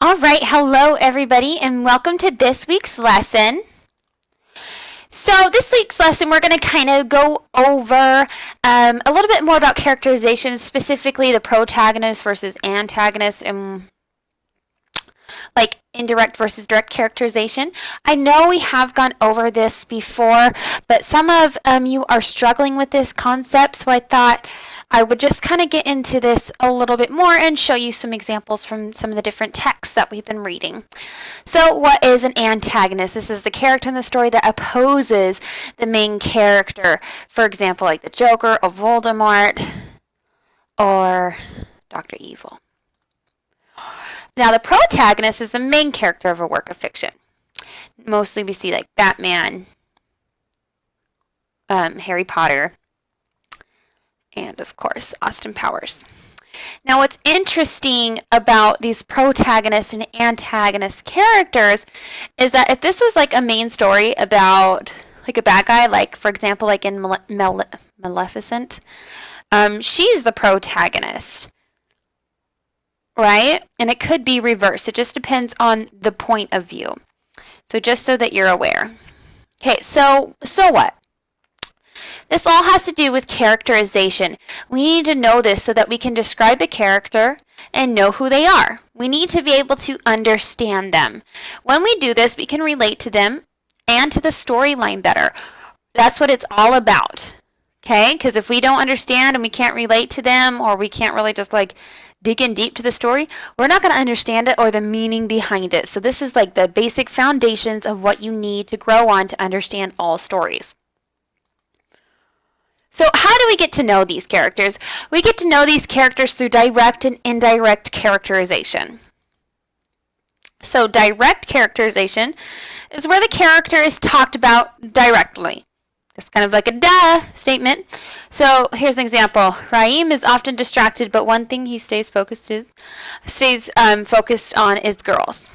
All right, hello everybody, and welcome to this week's lesson. So this week's lesson, we're going to kind of go over a little bit more about characterization, specifically the protagonist versus antagonist, and like indirect versus direct characterization. I know we have gone over this before, but some of you are struggling with this concept, so I thought I would just kind of get into this a little bit more and show you some examples from some of the different texts that we've been reading. So what is an antagonist? This is the character in the story that opposes the main character. For example, like the Joker or Voldemort or Dr. Evil. Now the protagonist is the main character of a work of fiction. Mostly we see like Batman, Harry Potter, and of course Austin Powers. Now what's interesting about these protagonist and antagonist characters is that if this was like a main story about like a bad guy, like for example like in Maleficent, she's the protagonist, right? And it could be reversed. It just depends on the point of view. So just so that you're aware. Okay, so what? This all has to do with characterization. We need to know this so that we can describe a character and know who they are. We need to be able to understand them. When we do this, we can relate to them and to the storyline better. That's what it's all about. Okay? Because if we don't understand and we can't relate to them, or we can't really just like dig in deep to the story, we're not going to understand it or the meaning behind it. So this is like the basic foundations of what you need to grow on to understand all stories. So how do we get to know these characters? We get to know these characters through direct and indirect characterization. So direct characterization is where the character is talked about directly. It's kind of like a duh statement. So here's an example. Raheem is often distracted, but one thing he stays focused on is girls.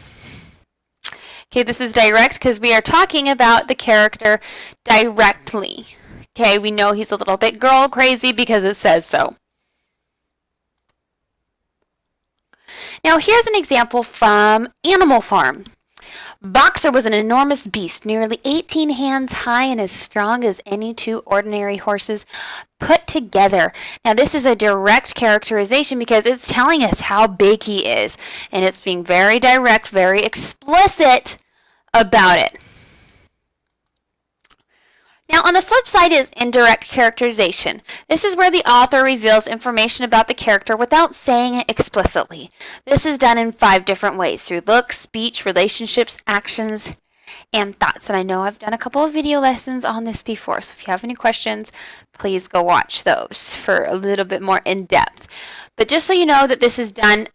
Okay, this is direct because we are talking about the character directly. Okay, we know he's a little bit girl crazy because it says so. Now here's an example from Animal Farm. Boxer was an enormous beast, nearly 18 hands high and as strong as any two ordinary horses put together. Now this is a direct characterization because it's telling us how big he is, and it's being very direct, very explicit about it. Now on the flip side is indirect characterization. This is where the author reveals information about the character without saying it explicitly. This is done in 5 different ways: through looks, speech, relationships, actions, and thoughts. And I know I've done a couple of video lessons on this before, so if you have any questions, please go watch those for a little bit more in depth. But just so you know that this is done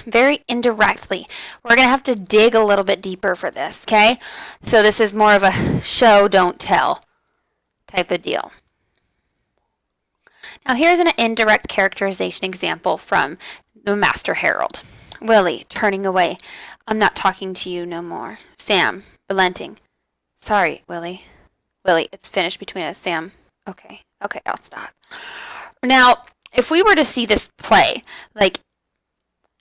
very indirectly. We're going to have to dig a little bit deeper for this, okay? So this is more of a show, don't tell type of deal. Now here's an indirect characterization example from the Master Herald. Willie, turning away. I'm not talking to you no more. Sam, relenting. Sorry, Willie. Willie, it's finished between us. Sam, okay, I'll stop. Now, if we were to see this play, like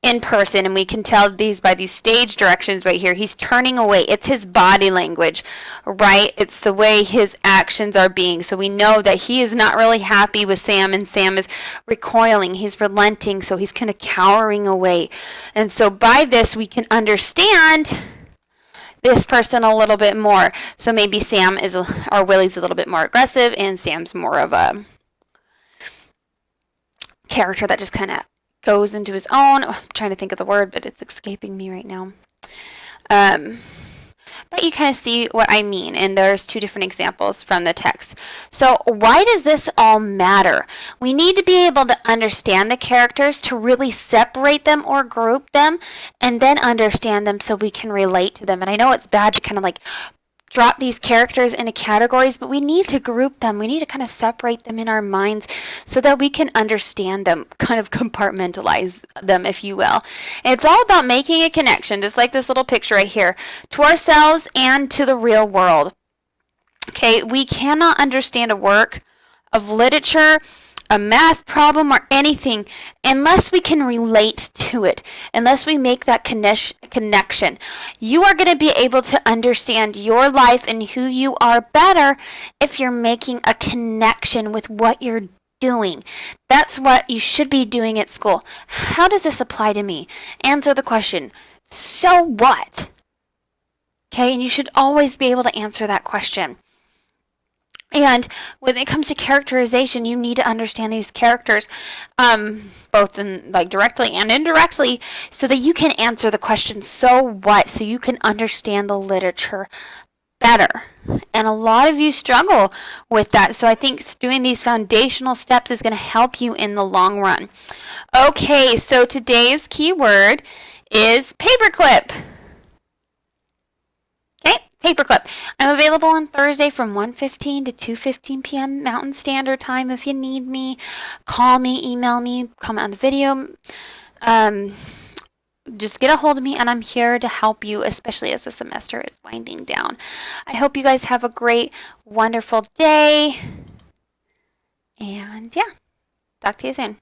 in person, and we can tell these by these stage directions right here, he's turning away. It's his body language, right? It's the way his actions are being. So we know that he is not really happy with Sam, and Sam is recoiling. He's relenting, so he's kind of cowering away. And so by this, we can understand this person a little bit more. So maybe Sam is, or Willie's a little bit more aggressive, and Sam's more of a character that just kind of goes into his own. I'm trying to think of the word, but it's escaping me right now. But you kind of see what I mean, and there's 2 different examples from the text. So why does this all matter? We need to be able to understand the characters to really separate them or group them, and then understand them so we can relate to them. And I know it's bad to kind of like drop these characters into categories, but we need to group them. We need to kind of separate them in our minds so that we can understand them, kind of compartmentalize them, if you will. And it's all about making a connection, just like this little picture right here, to ourselves and to the real world. Okay, we cannot understand a work of literature a math problem or anything, unless we can relate to it, unless we make that connection, you are going to be able to understand your life and who you are better if you're making a connection with what you're doing. That's what you should be doing at school. How does this apply to me? Answer the question, so what? Okay, and you should always be able to answer that question. And when it comes to characterization, you need to understand these characters, both in directly and indirectly, so that you can answer the question, so what? So you can understand the literature better. And a lot of you struggle with that. So I think doing these foundational steps is going to help you in the long run. Okay, so today's keyword is paperclip. Paperclip. I'm available on Thursday from 1:15 to 2:15 p.m. Mountain Standard Time. If you need me, call me, email me, comment on the video. Just get a hold of me, and I'm here to help you, especially as the semester is winding down. I hope you guys have a great, wonderful day. And yeah, talk to you soon.